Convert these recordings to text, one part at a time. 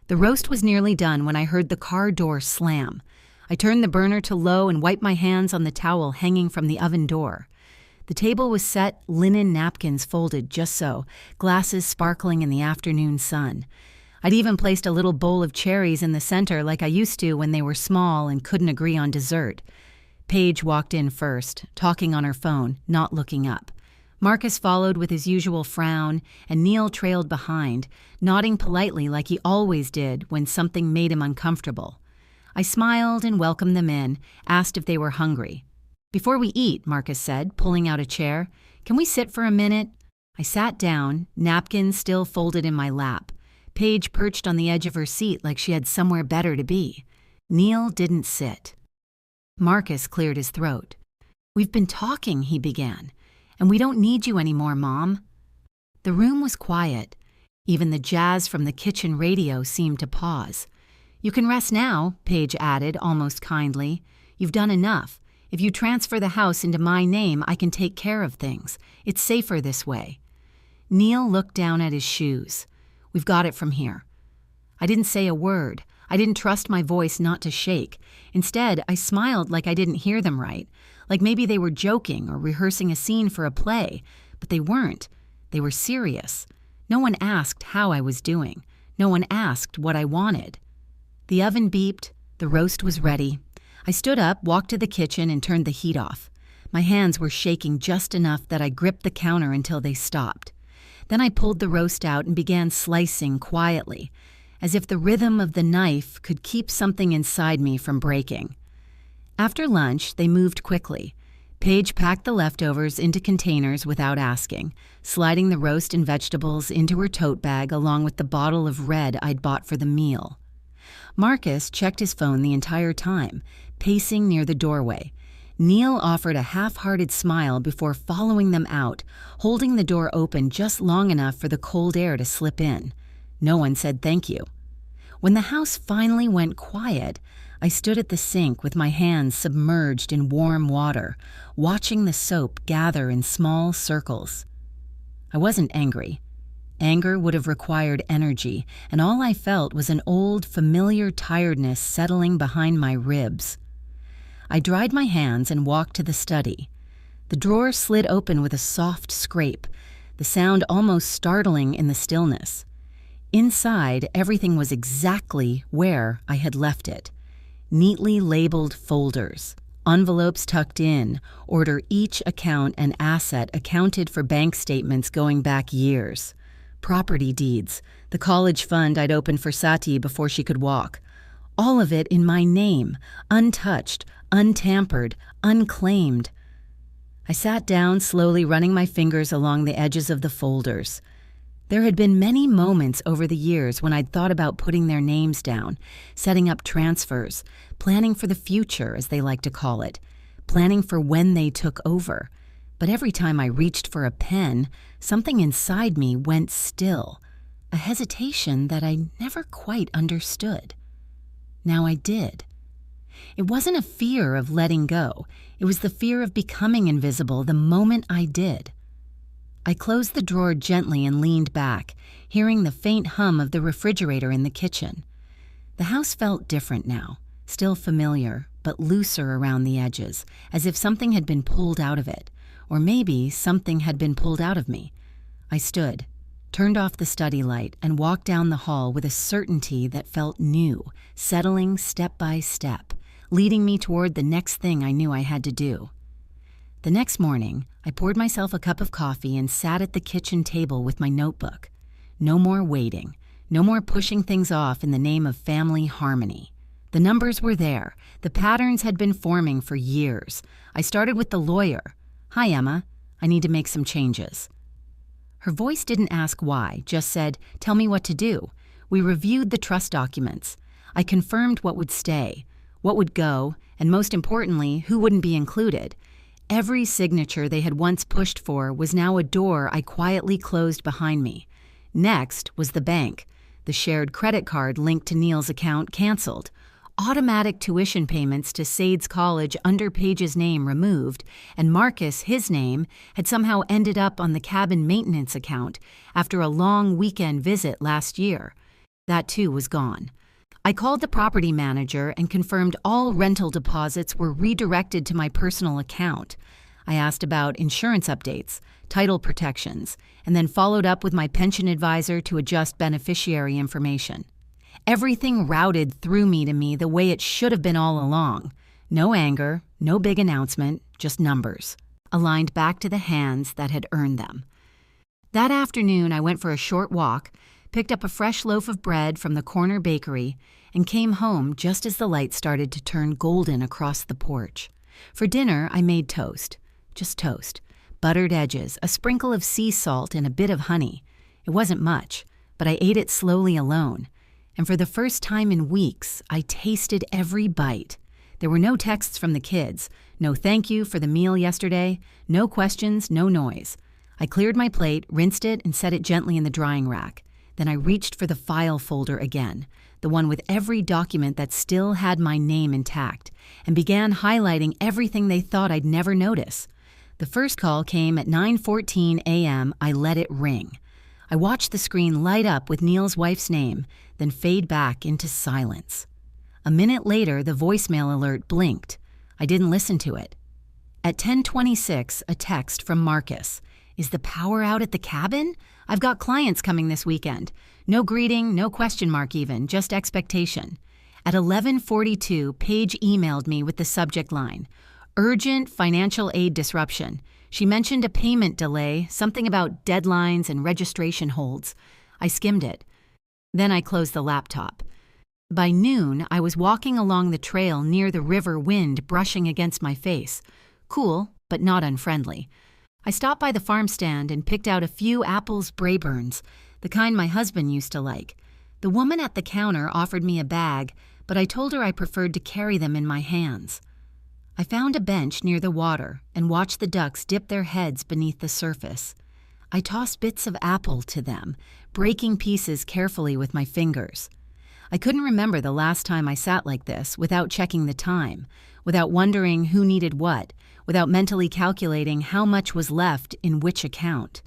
The roast was nearly done when I heard the car door slam. I turned the burner to low and wiped my hands on the towel hanging from the oven door. The table was set, linen napkins folded just so, glasses sparkling in the afternoon sun. I'd even placed a little bowl of cherries in the center like I used to when they were small and couldn't agree on dessert. Paige walked in first, talking on her phone, not looking up. Marcus followed with his usual frown, and Neil trailed behind, nodding politely like he always did when something made him uncomfortable. I smiled and welcomed them in, asked if they were hungry. "Before we eat," Marcus said, pulling out a chair, "can we sit for a minute?" I sat down, napkins still folded in my lap. Paige perched on the edge of her seat like she had somewhere better to be. Neil didn't sit. Marcus cleared his throat. "We've been talking," he began. "And we don't need you anymore, Mom." The room was quiet. Even the jazz from the kitchen radio seemed to pause. "You can rest now," Paige added, almost kindly. "You've done enough. If you transfer the house into my name, I can take care of things. It's safer this way." Neil looked down at his shoes. "We've got it from here." I didn't say a word. I didn't trust my voice not to shake. Instead, I smiled like I didn't hear them right, like maybe they were joking or rehearsing a scene for a play, but they weren't. They were serious. No one asked how I was doing. No one asked what I wanted. The oven beeped. The roast was ready. I stood up, walked to the kitchen, and turned the heat off. My hands were shaking just enough that I gripped the counter until they stopped. Then I pulled the roast out and began slicing quietly, as if the rhythm of the knife could keep something inside me from breaking. After lunch, they moved quickly. Paige packed the leftovers into containers without asking, sliding the roast and vegetables into her tote bag along with the bottle of red I'd bought for the meal. Marcus checked his phone the entire time, pacing near the doorway. Neil offered a half-hearted smile before following them out, holding the door open just long enough for the cold air to slip in. No one said thank you. When the house finally went quiet, I stood at the sink with my hands submerged in warm water, watching the soap gather in small circles. I wasn't angry. Anger would have required energy, and all I felt was an old, familiar tiredness settling behind my ribs. I dried my hands and walked to the study. The drawer slid open with a soft scrape, the sound almost startling in the stillness. Inside, everything was exactly where I had left it. Neatly labeled folders, envelopes tucked in, order each account and asset accounted for bank statements going back years. Property deeds, the college fund I'd opened for Sati before she could walk. All of it in my name, untouched, untampered, unclaimed. I sat down, slowly running my fingers along the edges of the folders. There had been many moments over the years when I'd thought about putting their names down, setting up transfers, planning for the future, as they like to call it, planning for when they took over. But every time I reached for a pen, something inside me went still, a hesitation that I never quite understood. Now I did. It wasn't a fear of letting go. It was the fear of becoming invisible the moment I did. I closed the drawer gently and leaned back, hearing the faint hum of the refrigerator in the kitchen. The house felt different now, still familiar, but looser around the edges, as if something had been pulled out of it, or maybe something had been pulled out of me. I stood, turned off the study light, and walked down the hall with a certainty that felt new, settling step by step, leading me toward the next thing I knew I had to do. The next morning, I poured myself a cup of coffee and sat at the kitchen table with my notebook. No more waiting, no more pushing things off in the name of family harmony. The numbers were there. The patterns had been forming for years. I started with the lawyer. "Hi, Emma. I need to make some changes." Her voice didn't ask why, just said, "Tell me what to do." We reviewed the trust documents. I confirmed what would stay, what would go, and most importantly, who wouldn't be included. Every signature they had once pushed for was now a door I quietly closed behind me. Next was the bank. The shared credit card linked to Neil's account canceled. Automatic tuition payments to Sades College under Paige's name removed, and Marcus, his name, had somehow ended up on the cabin maintenance account after a long weekend visit last year. That too was gone. I called the property manager and confirmed all rental deposits were redirected to my personal account. I asked about insurance updates, title protections, and then followed up with my pension advisor to adjust beneficiary information. Everything routed through me to me the way it should have been all along. No anger, no big announcement, just numbers, aligned back to the hands that had earned them. That afternoon, I went for a short walk, picked up a fresh loaf of bread from the corner bakery, and came home just as the light started to turn golden across the porch. For dinner, I made toast. Just toast. Buttered edges, a sprinkle of sea salt, and a bit of honey. It wasn't much, but I ate it slowly alone. And for the first time in weeks, I tasted every bite. There were no texts from the kids, no thank you for the meal yesterday, no questions, no noise. I cleared my plate, rinsed it, and set it gently in the drying rack. Then I reached for the file folder again, the one with every document that still had my name intact, and began highlighting everything they thought I'd never notice. The first call came at 9:14 a.m. I let it ring. I watched the screen light up with Neil's wife's name, then fade back into silence. A minute later, the voicemail alert blinked. I didn't listen to it. At 10:26, a text from Marcus. Is the power out at the cabin? I've got clients coming this weekend. No greeting, no question mark even, just expectation. At 11:42, Paige emailed me with the subject line, urgent financial aid disruption. She mentioned a payment delay, something about deadlines and registration holds. I skimmed it. Then I closed the laptop. By noon, I was walking along the trail near the river, wind brushing against my face. Cool, but not unfriendly. I stopped by the farm stand and picked out a few apples Braeburns, the kind my husband used to like. The woman at the counter offered me a bag, but I told her I preferred to carry them in my hands. I found a bench near the water and watched the ducks dip their heads beneath the surface. I tossed bits of apple to them, breaking pieces carefully with my fingers. I couldn't remember the last time I sat like this without checking the time, without wondering who needed what, without mentally calculating how much was left in which account.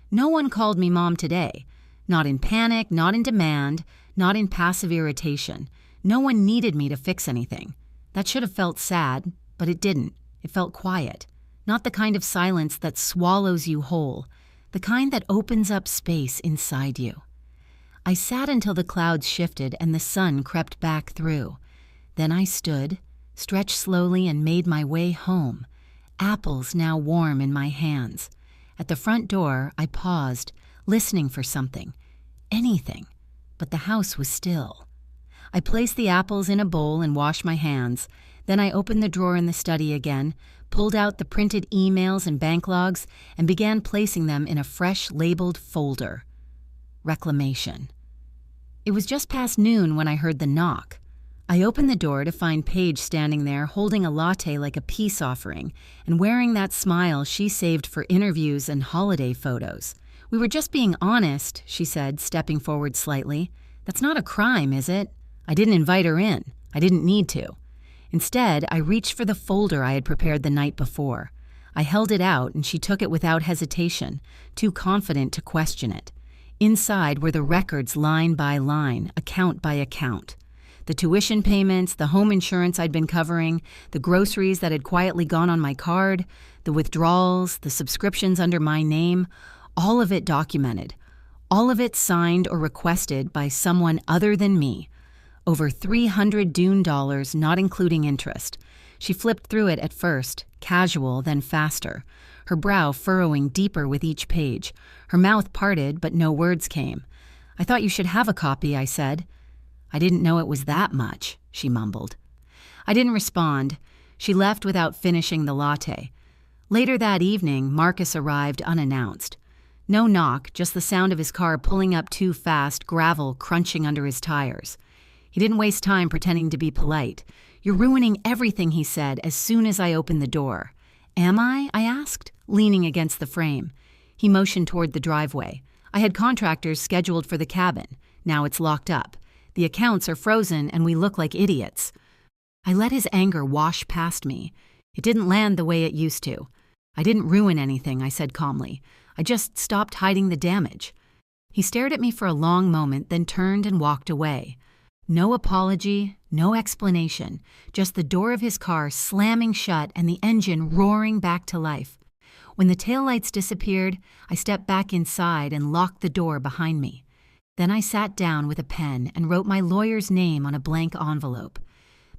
No one called me mom today. Not in panic, not in demand, not in passive irritation. No one needed me to fix anything. That should have felt sad, but it didn't. It felt quiet. Not the kind of silence that swallows you whole, the kind that opens up space inside you. I sat until the clouds shifted and the sun crept back through. Then I stood, stretched slowly, and made my way home, apples now warm in my hands. At the front door, I paused, listening for something, anything, but the house was still. I placed the apples in a bowl and washed my hands. Then I opened the drawer in the study again, pulled out the printed emails and bank logs, and began placing them in a fresh labeled folder. Reclamation. It was just past noon when I heard the knock. I opened the door to find Paige standing there holding a latte like a peace offering and wearing that smile she saved for interviews and holiday photos. We were just being honest, she said, stepping forward slightly. That's not a crime, is it? I didn't invite her in. I didn't need to. Instead, I reached for the folder I had prepared the night before. I held it out and she took it without hesitation, too confident to question it. Inside were the records line by line, account by account. The tuition payments, the home insurance I'd been covering, the groceries that had quietly gone on my card, the withdrawals, the subscriptions under my name, all of it documented. All of it signed or requested by someone other than me. Over $300 Dune dollars, not including interest. She flipped through it at first, casual, then faster, her brow furrowing deeper with each page. Her mouth parted, but no words came. I thought you should have a copy, I said. I didn't know it was that much, she mumbled. I didn't respond. She left without finishing the latte. Later that evening, Marcus arrived unannounced. No knock, just the sound of his car pulling up too fast, gravel crunching under his tires. He didn't waste time pretending to be polite. You're ruining everything, he said as soon as I opened the door. Am I asked, leaning against the frame. He motioned toward the driveway. I had contractors scheduled for the cabin. Now it's locked up. The accounts are frozen and we look like idiots. I let his anger wash past me. It didn't land the way it used to. I didn't ruin anything, I said calmly. I just stopped hiding the damage. He stared at me for a long moment, then turned and walked away. No apology, no explanation, just the door of his car slamming shut and the engine roaring back to life. When the taillights disappeared, I stepped back inside and locked the door behind me. Then I sat down with a pen and wrote my lawyer's name on a blank envelope.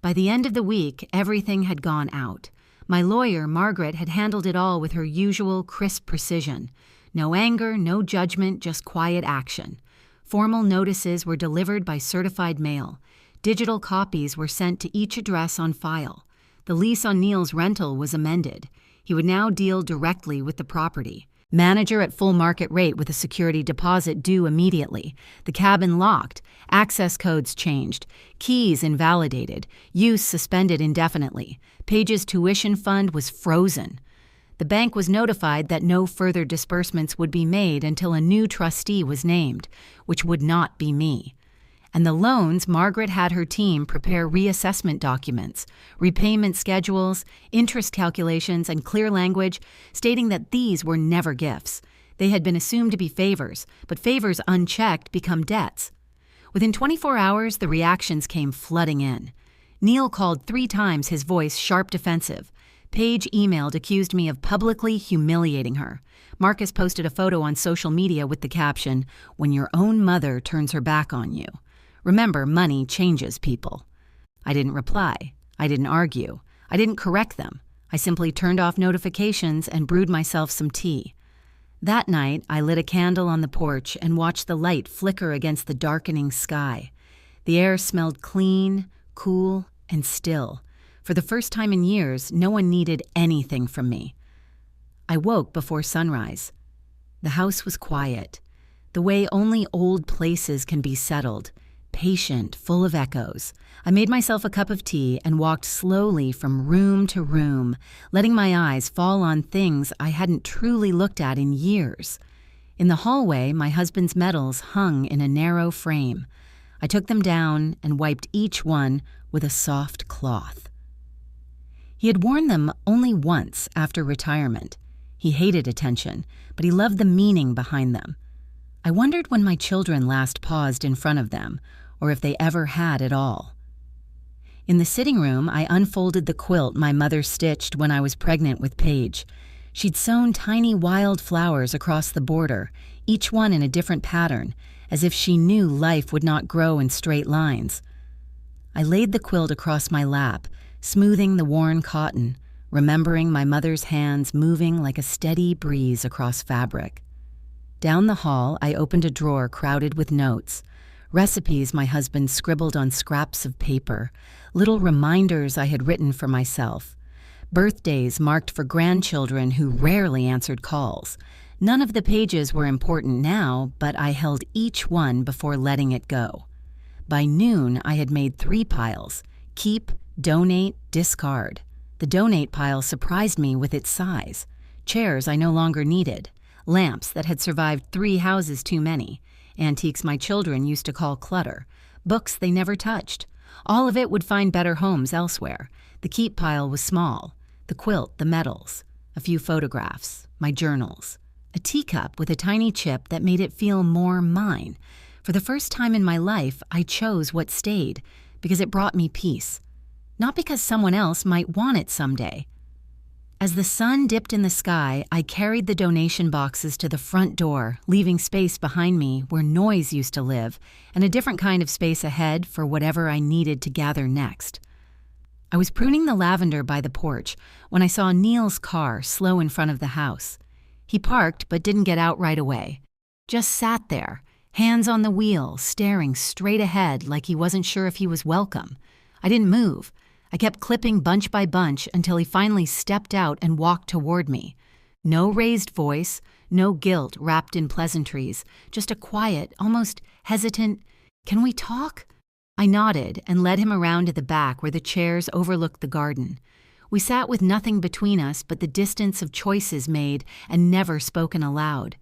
By the end of the week, everything had gone out. My lawyer, Margaret, had handled it all with her usual crisp precision. No anger, no judgment, just quiet action. Formal notices were delivered by certified mail. Digital copies were sent to each address on file. The lease on Neil's rental was amended. He would now deal directly with the property. Manager at full market rate with a security deposit due immediately. The cabin locked. Access codes changed. Keys invalidated. Use suspended indefinitely. Page's tuition fund was frozen. The bank was notified that no further disbursements would be made until a new trustee was named, which would not be me. And the loans, Margaret had her team prepare reassessment documents, repayment schedules, interest calculations, and clear language stating that these were never gifts. They had been assumed to be favors, but favors unchecked become debts. Within 24 hours, the reactions came flooding in. Neil called 3 times, his voice sharp defensive. Page emailed, accused me of publicly humiliating her. Marcus posted a photo on social media with the caption, "When your own mother turns her back on you." Remember, money changes people. I didn't reply. I didn't argue. I didn't correct them. I simply turned off notifications and brewed myself some tea. That night, I lit a candle on the porch and watched the light flicker against the darkening sky. The air smelled clean, cool, and still. For the first time in years, no one needed anything from me. I woke before sunrise. The house was quiet, the way only old places can be settled. Patient, full of echoes. I made myself a cup of tea and walked slowly from room to room, letting my eyes fall on things I hadn't truly looked at in years. In the hallway, my husband's medals hung in a narrow frame. I took them down and wiped each one with a soft cloth. He had worn them only once after retirement. He hated attention, but he loved the meaning behind them. I wondered when my children last paused in front of them, or if they ever had at all. In the sitting room, I unfolded the quilt my mother stitched when I was pregnant with Paige. She'd sewn tiny wild flowers across the border, each one in a different pattern, as if she knew life would not grow in straight lines. I laid the quilt across my lap, smoothing the worn cotton, remembering my mother's hands moving like a steady breeze across fabric. Down the hall, I opened a drawer crowded with notes. Recipes my husband scribbled on scraps of paper, little reminders I had written for myself. Birthdays marked for grandchildren who rarely answered calls. None of the pages were important now, but I held each one before letting it go. By noon, I had made 3 piles: keep, donate, discard. The donate pile surprised me with its size. Chairs I no longer needed. Lamps that had survived 3 houses too many. Antiques my children used to call clutter. Books they never touched. All of it would find better homes elsewhere. The keep pile was small. The quilt, the medals. A few photographs. My journals. A teacup with a tiny chip that made it feel more mine. For the first time in my life, I chose what stayed because it brought me peace. Not because someone else might want it someday. As the sun dipped in the sky, I carried the donation boxes to the front door, leaving space behind me where noise used to live, and a different kind of space ahead for whatever I needed to gather next. I was pruning the lavender by the porch when I saw Neil's car slow in front of the house. He parked but didn't get out right away. Just sat there, hands on the wheel, staring straight ahead like he wasn't sure if he was welcome. I didn't move. I kept clipping bunch by bunch until he finally stepped out and walked toward me. No raised voice, no guilt wrapped in pleasantries, just a quiet, almost hesitant, "Can we talk?" I nodded and led him around to the back where the chairs overlooked the garden. We sat with nothing between us but the distance of choices made and never spoken aloud.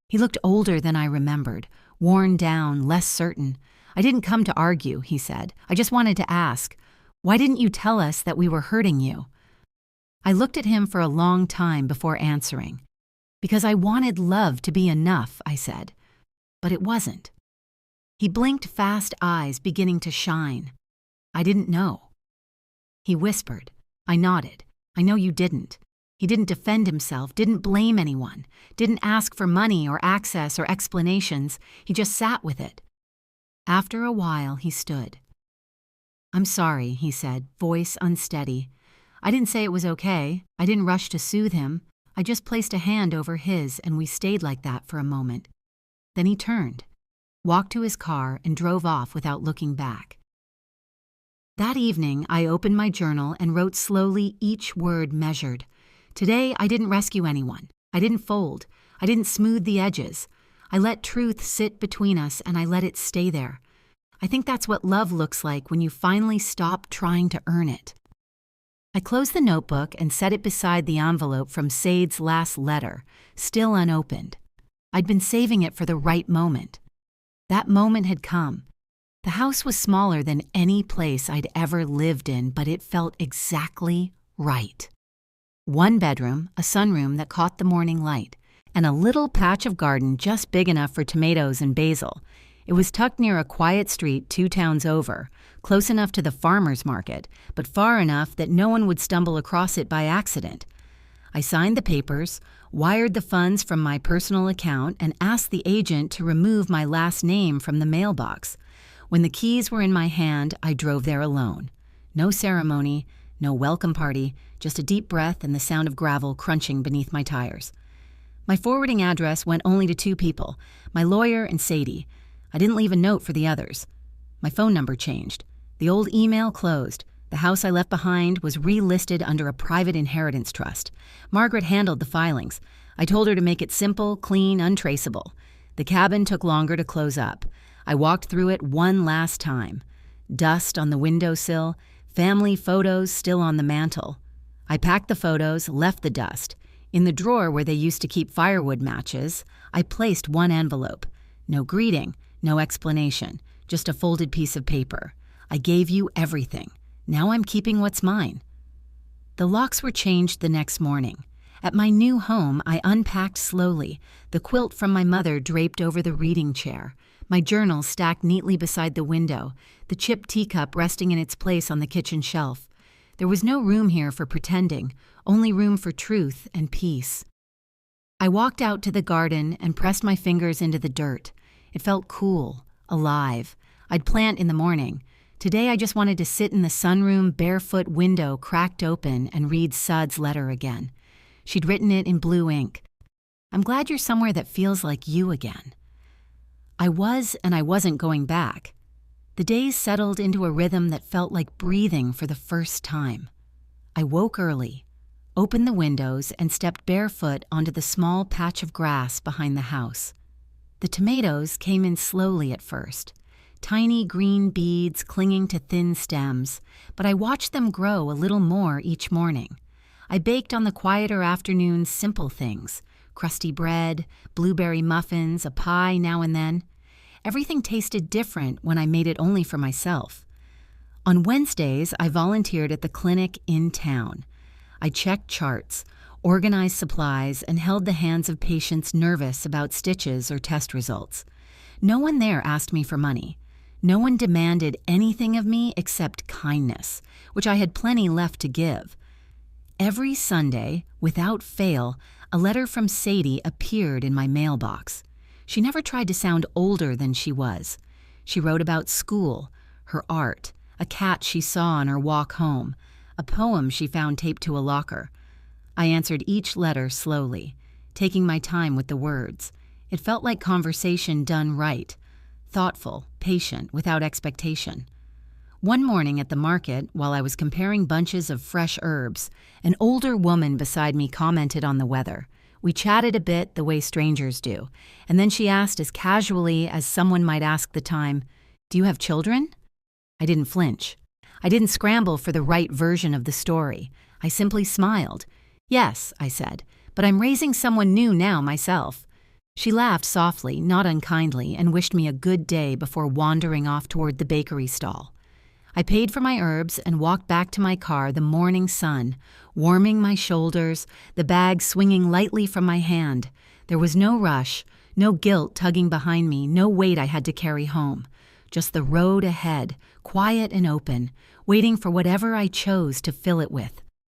He looked older than I remembered, worn down, less certain. "I didn't come to argue," he said. "I just wanted to ask. Why didn't you tell us that we were hurting you?" I looked at him for a long time before answering. "Because I wanted love to be enough," I said. but it wasn't. He blinked fast eyes beginning to shine. I didn't know. He whispered. I nodded. I know you didn't. He didn't defend himself, didn't blame anyone, didn't ask for money or access or explanations. He just sat with it. After a while, he stood. I'm sorry, he said, voice unsteady. I didn't say it was okay. I didn't rush to soothe him. I just placed a hand over his, and we stayed like that for a moment. Then he turned, walked to his car, and drove off without looking back. That evening, I opened my journal and wrote slowly, each word measured. Today, I didn't rescue anyone. I didn't fold. I didn't smooth the edges. I let truth sit between us, and I let it stay there. I think that's what love looks like when you finally stop trying to earn it. I closed the notebook and set it beside the envelope from Sade's last letter, still unopened. I'd been saving it for the right moment. That moment had come. The house was smaller than any place I'd ever lived in, but it felt exactly right. 1 bedroom, a sunroom that caught the morning light, and a little patch of garden just big enough for tomatoes and basil. It was tucked near a quiet street 2 towns over, close enough to the farmer's market, but far enough that no one would stumble across it by accident. I signed the papers, wired the funds from my personal account, and asked the agent to remove my last name from the mailbox. When the keys were in my hand, I drove there alone. No ceremony, no welcome party, just a deep breath and the sound of gravel crunching beneath my tires. My forwarding address went only to 2 people, my lawyer and Sadie. I didn't leave a note for the others. My phone number changed. The old email closed. The house I left behind was relisted under a private inheritance trust. Margaret handled the filings. I told her to make it simple, clean, untraceable. The cabin took longer to close up. I walked through it one last time. Dust on the windowsill, family photos still on the mantel. I packed the photos, left the dust. In the drawer where they used to keep firewood matches, I placed 1 envelope. No greeting, no explanation, just a folded piece of paper. I gave you everything. Now I'm keeping what's mine. The locks were changed the next morning. At my new home, I unpacked slowly, the quilt from my mother draped over the reading chair, my journal stacked neatly beside the window, the chipped teacup resting in its place on the kitchen shelf. There was no room here for pretending, only room for truth and peace. I walked out to the garden and pressed my fingers into the dirt. It felt cool, alive. I'd plant in the morning. Today I just wanted to sit in the sunroom, barefoot window cracked open and read Sud's letter again. She'd written it in blue ink. I'm glad you're somewhere that feels like you again. I was and I wasn't going back. The days settled into a rhythm that felt like breathing for the first time. I woke early, opened the windows, and stepped barefoot onto the small patch of grass behind the house. The tomatoes came in slowly at first, tiny green beads clinging to thin stems, but I watched them grow a little more each morning. I baked on the quieter afternoons simple things, crusty bread, blueberry muffins, a pie now and then. Everything tasted different when I made it only for myself. On Wednesdays, I volunteered at the clinic in town. I checked charts, organized supplies, and held the hands of patients nervous about stitches or test results. No one there asked me for money. No one demanded anything of me except kindness, which I had plenty left to give. Every Sunday, without fail, a letter from Sadie appeared in my mailbox. She never tried to sound older than she was. She wrote about school, her art, a cat she saw on her walk home, a poem she found taped to a locker. I answered each letter slowly, taking my time with the words. It felt like conversation done right, thoughtful, patient, without expectation. One morning at the market, while I was comparing bunches of fresh herbs, an older woman beside me commented on the weather. We chatted a bit the way strangers do, and then she asked as casually as someone might ask the time, "Do you have children?" I didn't flinch. I didn't scramble for the right version of the story. I simply smiled. "Yes," I said, "but I'm raising someone new now myself." She laughed softly, not unkindly, and wished me a good day before wandering off toward the bakery stall. I paid for my herbs and walked back to my car, the morning sun, warming my shoulders, the bag swinging lightly from my hand. There was no rush, No guilt tugging behind me, no weight I had to carry home. Just the road ahead, quiet and open, waiting for whatever I chose to fill it with.